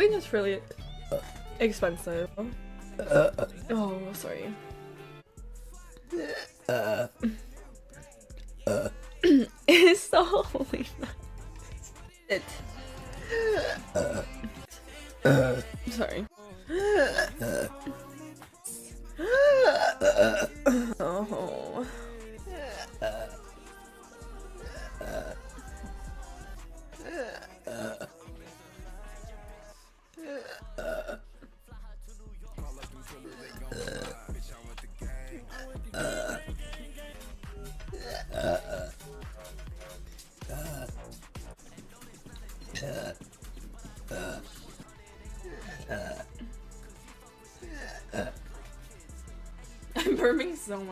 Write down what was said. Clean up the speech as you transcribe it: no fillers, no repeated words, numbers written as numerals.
Shipping is really expensive. Oh, sorry. It's so holy. It. Sorry. Oh. I'm burping so much.